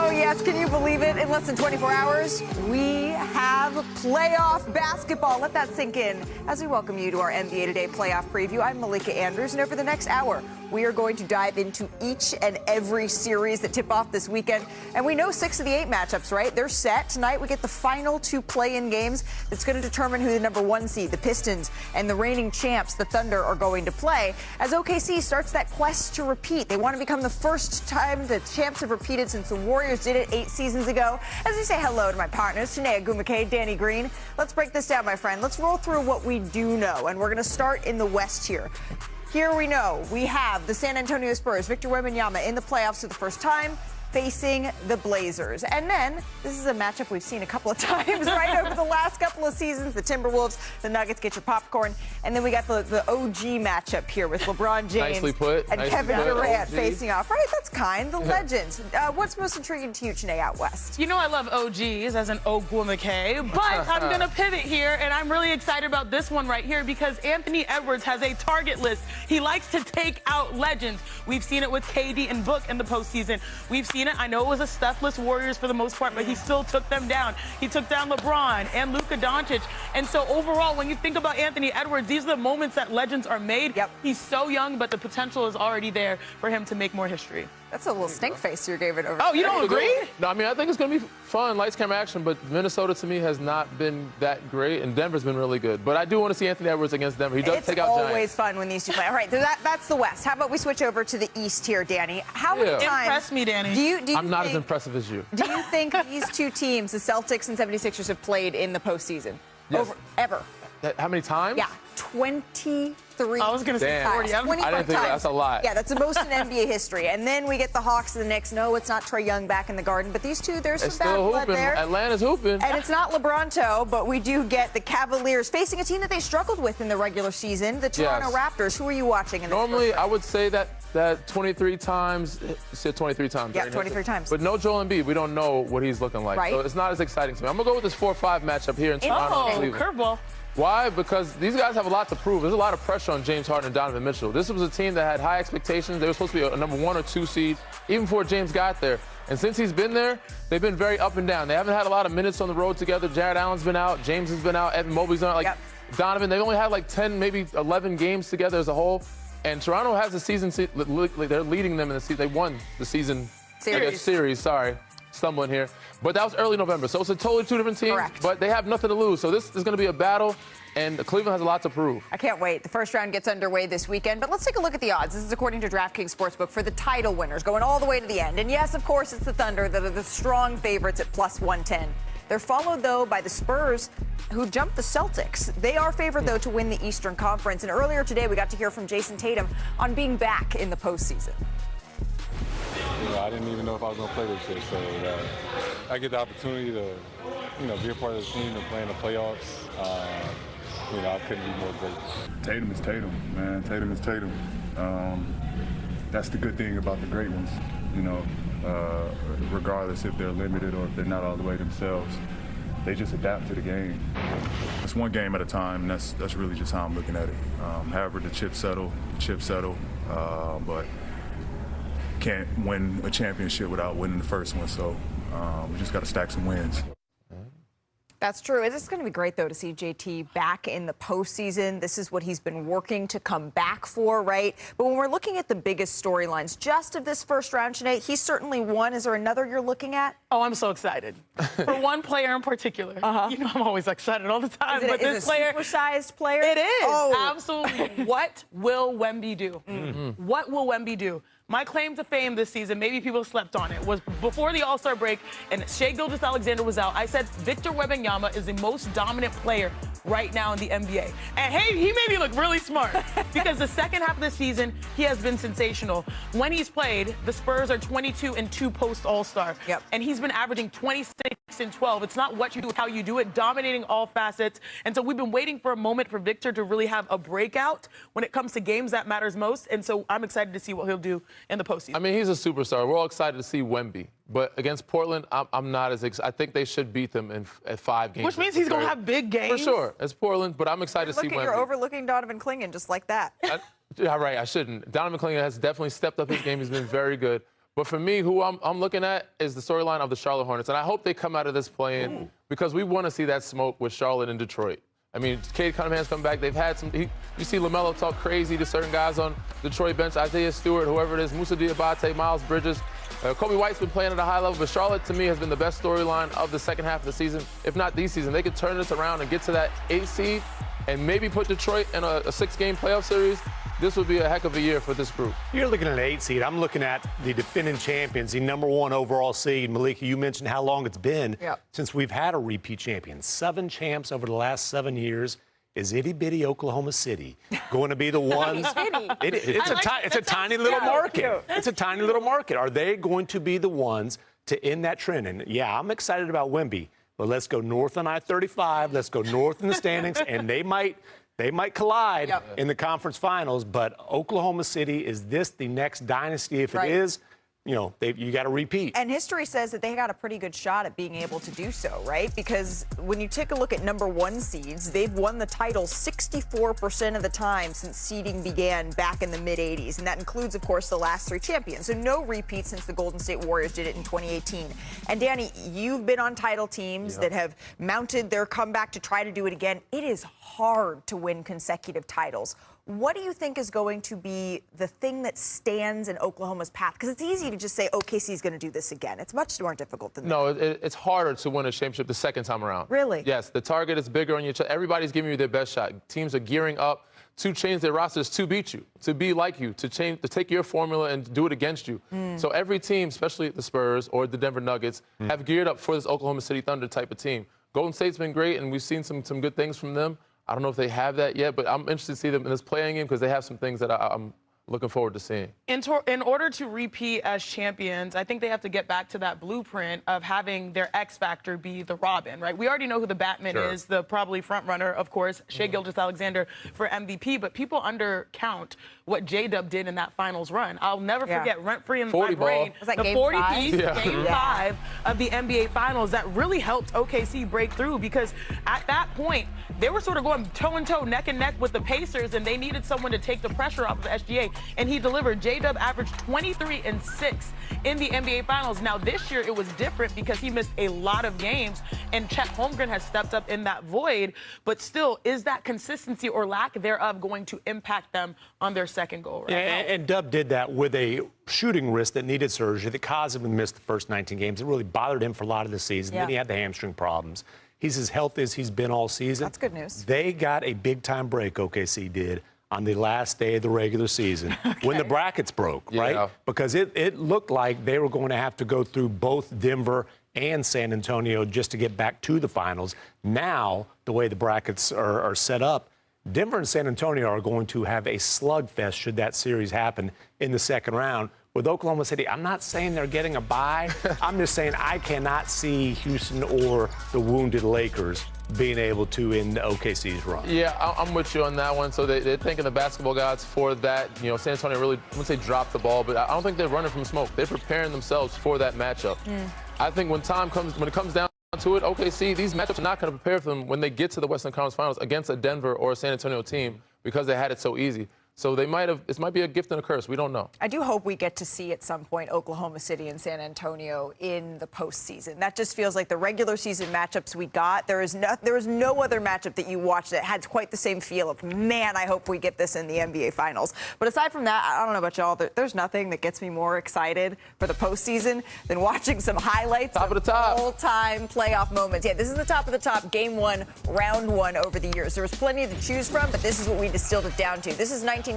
Oh, yes, can you believe it? In less than 24 hours, we have playoff basketball. Let that sink in as we welcome you to our NBA Today playoff preview. I'm Malika Andrews, and over the next hour, we are going to dive into each and every series that tip off this weekend. And we know 6 of the 8 matchups, right? They're set. Tonight, we get the final 2 play-in games that's going to determine who the number 1 seed, the Pistons, and the reigning champs, the Thunder, are going to play. As OKC starts that quest to repeat, they want to become the first time the champs have repeated since the Warriors did it 8 seasons ago. As we say hello to my partners, Chinea Gumake, Danny Green. Let's break this down, my friend. Let's roll through what we do know, and we're going to start in the West here. Here we know we have the San Antonio Spurs, Victor Wembanyama, in the playoffs for the first time, facing the Blazers. And then, this is a matchup we've seen a couple of times, right, over the last couple of seasons. The Timberwolves, the Nuggets, get your popcorn. And then we got the OG matchup here with LeBron James and Kevin Durant facing off. Right, that's kind. The legends. What's most intriguing to you, Chinea, out west? You know I love OGs as an Ogwumake, but I'm going to pivot here, and I'm really excited about this one right here because Anthony Edwards has a target list. He likes to take out legends. We've seen it with KD and Book in the postseason. We've seen it. I know it was a stufless Warriors for the most part, but he still took them down. He took down LeBron and Luka Doncic. And so overall, when you think about Anthony Edwards, these are the moments that legends are made. Yep. He's so young, but the potential is already there for him to make more history. That's a little stink face you gave it over. Oh, you don't agree? No, I mean, I think it's going to be fun, lights, camera, action, but Minnesota, to me, has not been that great, and Denver's been really good. But I do want to see Anthony Edwards against Denver. He does take out Giants. It's always fun when these two play. All right, that's the West. How about we switch over to the East here, Danny? How many times... Impress me, Danny. Do you I'm not as impressive as you. Do you think these two teams, the Celtics and 76ers, have played in the postseason? Yes. Ever? How many times? Yeah, 23 I was going to say 40. I didn't think that's a lot. Yeah, that's the most in NBA history. And then we get the Hawks and the Knicks. No, it's not Trae Young back in the Garden, but these two, there's some bad blood there. Atlanta's hooping. And it's not LeBronto, but we do get the Cavaliers facing a team that they struggled with in the regular season, the Toronto Raptors. Who are you watching in this Normally, I would say that 23 times, you said 23 times. Yeah, right? 23 times. But no Joel Embiid. We don't know what he's looking like. Right. So it's not as exciting to me. I'm going to go with this 4-5 matchup here in Toronto. Oh, curveball. Why? Because these guys have a lot to prove. There's a lot of pressure on James Harden and Donovan Mitchell. This was a team that had high expectations. They were supposed to be a number 1 or 2 seed, even before James got there. And since he's been there, they've been very up and down. They haven't had a lot of minutes on the road together. Jared Allen's been out. James has been out. Evan Mobley's out. Donovan, they've only had like 10, maybe 11 games together as a whole. And Toronto has the season. They're leading them in the season. They won the season series. Sorry, stumbling here. But that was early November, so it's a totally 2 different teams. Correct. But they have nothing to lose, so this is going to be a battle, and Cleveland has a lot to prove. I can't wait. The first round gets underway this weekend, but let's take a look at the odds. This is according to DraftKings Sportsbook for the title winners, going all the way to the end. And yes, of course, it's the Thunder that are the strong favorites at plus 110. They're followed, though, by the Spurs, who jumped the Celtics. They are favored, though, to win the Eastern Conference. And earlier today, we got to hear from Jayson Tatum on being back in the postseason. I didn't even know if I was going to play this year, so I get the opportunity to, be a part of the team and play in the playoffs. I couldn't be more grateful. Tatum is Tatum, man. Tatum is Tatum. That's the good thing about the great ones, regardless if they're limited or if they're not all the way themselves. They just adapt to the game. It's one game at a time, and that's really just how I'm looking at it. However, the chips settle, but can't win a championship without winning the first one, so we just got to stack some wins. That's true. It's going to be great, though, to see JT back in the postseason. This is what he's been working to come back for, right? But when we're looking at the biggest storylines just of this first round, Sinead, he's certainly one. Is there another you're looking at? Oh, I'm so excited. For one player in particular. I'm always excited all the time. But this player, supersized player? It is. Absolutely. What will Wemby do? What will Wemby do? My claim to fame this season, maybe people slept on it, was before the All-Star break and Shai Gilgeous-Alexander was out, I said Victor Wembanyama is the most dominant player right now in the NBA. And hey, he made me look really smart because the second half of the season, he has been sensational. When he's played, the Spurs are 22-2 post All-Star. Yep. And he's been averaging 26 and 12. It's not what you do, it's how you do it, dominating all facets. And so we've been waiting for a moment for Victor to really have a breakout when it comes to games that matters most. And so I'm excited to see what he'll do in the postseason. I mean, he's a superstar. We're all excited to see Wemby. But against Portland, I'm not as excited. I think they should beat them at 5 games. Which means he's going to have big games. For sure. It's Portland, but I'm excited to see Wemby. You're overlooking Donovan Clingan just like that. Yeah, right. I shouldn't. Donovan Clingan has definitely stepped up his game. He's been very good. But for me, who I'm looking at is the storyline of the Charlotte Hornets. And I hope they come out of this playing because we want to see that smoke with Charlotte and Detroit. I mean, Cade Cunningham's come back. They've had some. You see LaMelo talk crazy to certain guys on Detroit bench, Isaiah Stewart, whoever it is, Moussa Diabate, Miles Bridges. Kobe White's been playing at a high level, but Charlotte, to me, has been the best storyline of the second half of the season, if not the season. They could turn this around and get to that 8 seed and maybe put Detroit in a 6-game playoff series. This would be a heck of a year for this group. You're looking at an 8 seed. I'm looking at the defending champions, the #1 overall seed. Malika, you mentioned how long it's been since we've had a repeat champion. 7 champs over the last 7 years. Is itty-bitty Oklahoma City going to be the ones? It's a tiny little market. It's a tiny little market. Are they going to be the ones to end that trend? And, yeah, I'm excited about Wemby, but let's go north on I-35. Let's go north in the standings, and they might collide in the conference finals. But Oklahoma City, is this the next dynasty? If it is, you know, you got to repeat. And history says that they got a pretty good shot at being able to do so, right? Because when you take a look at #1 seeds, they've won the title 64% of the time since seeding began back in the mid-'80s. And that includes, of course, the last 3 champions. So no repeat since the Golden State Warriors did it in 2018. And Danny, you've been on title teams that have mounted their comeback to try to do it again. It is hard to win consecutive titles. What do you think is going to be the thing that stands in Oklahoma's path? Because it's easy to just say OKC is going to do this again. It's much more difficult than that. No, it's harder to win a championship the second time around. Really? Yes, the target is bigger on your chest. Everybody's giving you their best shot. Teams are gearing up to change their rosters to beat you, to be like you, to take your formula and do it against you. So every team, especially the Spurs or the Denver Nuggets, have geared up for this Oklahoma City Thunder type of team. Golden State's been great, and we've seen some good things from them. I don't know if they have that yet, but I'm interested to see them in this playing game because they have some things that I'm looking forward to seeing. In order to repeat as champions, I think they have to get back to that blueprint of having their X factor be the Robin, right? We already know who the Batman is, the probably front runner, of course, Shai Gilgeous-Alexander for MVP, but people undercount what J-Dub did in that finals run. I'll never forget, rent-free in my brain, was that the game 40-piece five? game 5 of the NBA Finals that really helped OKC break through because at that point, they were sort of going toe-and-toe, neck-and-neck with the Pacers, and they needed someone to take the pressure off of SGA, and he delivered. J-Dub averaged 23 and 6 in the NBA Finals. Now, this year, it was different because he missed a lot of games, and Chet Holmgren has stepped up in that void, but still, is that consistency or lack thereof going to impact them on their second goal? Right? Yeah, and Dub did that with a shooting wrist that needed surgery that caused him to miss the first 19 games. It really bothered him for a lot of the season. Then he had the hamstring problems. He's as healthy as he's been all season. That's good news. They got a big-time break, OKC did, on the last day of the regular season when the brackets broke, right? Because it looked like they were going to have to go through both Denver and San Antonio just to get back to the finals. Now, the way the brackets are set up, Denver and San Antonio are going to have a slugfest should that series happen in the second round. With Oklahoma City, I'm not saying they're getting a bye. I'm just saying I cannot see Houston or the wounded Lakers being able to end OKC's run. Yeah, I'm with you on that one. So they're thanking the basketball gods for that. You know, San Antonio really, I wouldn't say dropped the ball, but I don't think they're running from smoke. They're preparing themselves for that matchup. I think when it comes down to it, OKC, these matchups are not going to prepare for them when they get to the Western Conference Finals against a Denver or a San Antonio team because they had it so easy. So this might be a gift and a curse. We don't know. I do hope we get to see at some point Oklahoma City and San Antonio in the postseason. That just feels like the regular season matchups we got. There is no other matchup that you watch that had quite the same feel of, man, I hope we get this in the NBA Finals. But aside from that, I don't know about y'all, there's nothing that gets me more excited for the postseason than watching some highlights of the top all-time playoff moments. Yeah, this is the top of the top, game 1, round 1 over the years. There was plenty to choose from, but this is what we distilled it down to. This is 1993.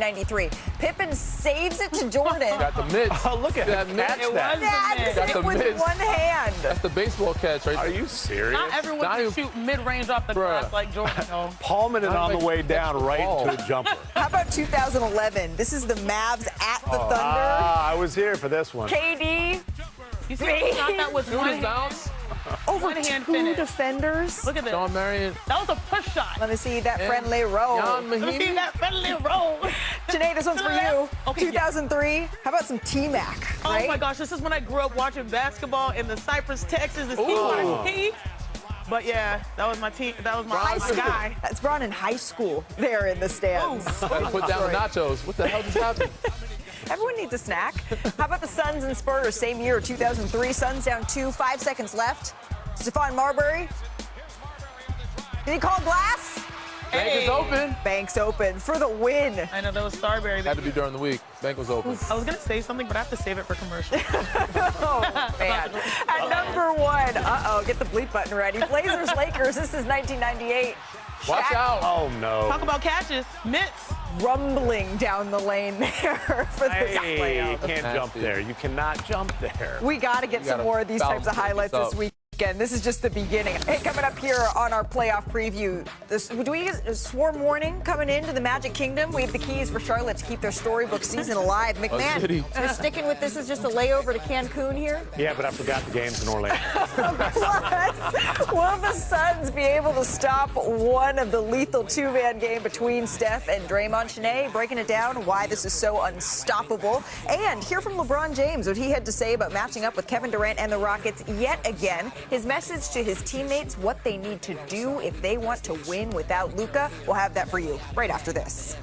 Pippen saves it to Jordan. Got the mitts. Oh, look at that. It was That's it with mitts. one hand. That's the baseball catch right there. Are you serious? Not everyone can shoot mid-range off the glass like Jordan, though. Palming it on the way down right into a jumper. How about 2011? This is the Mavs at the Thunder. I was here for this one. KD. You see, I thought that was one bounce. Over one-hand 2 finish. defenders. Look at this. Sean Marion. That was a push shot. Let me see that friendly roll. Jan Let me see Mahimi. that friendly roll. Janae, this one's for you. Okay, 2003. How about some T-Mac, right? Oh my gosh, this is when I grew up watching basketball in the Cypress, Texas. The Ooh. T. But yeah, that was my team. That was my guy. That's Bron in high school there in the stands. Put down the nachos. What the hell just happened? Everyone needs a snack. How about the Suns and Spurs? Same year, 2003. Suns down 2, 5 seconds left. Stephon Marbury. Did he call glass? Bank is open. Bank's open for the win. I know that was Starberry. Had to be during the week. Bank was open. I was going to say something, but I have to save it for commercial. Oh, man. At number 1, get the bleep button ready. Blazers, Lakers, this is 1998. Watch Shaq out. Oh, no. Talk about catches. Mitts. rumbling down the lane there for the Hey, you playoff. can't jump there. You cannot jump there. We got to get some more of these types of highlights this weekend. This is just the beginning. Hey, coming up here on our playoff preview, do we get a swarm warning coming into the Magic Kingdom? We have the keys for Charlotte to keep their storybook season alive. McMahon, you're sticking with this as just a layover to Cancun here? Yeah, but I forgot the games in Orlando. Plus, will the Suns be able to stop one of the lethal two-man game between Steph and Draymond? Shanae breaking it down, why this is so unstoppable. And hear from LeBron James, what he had to say about matching up with Kevin Durant and the Rockets yet again. His message to his teammates, what they need to do if they want to win without Luka. We'll have that for you right after this.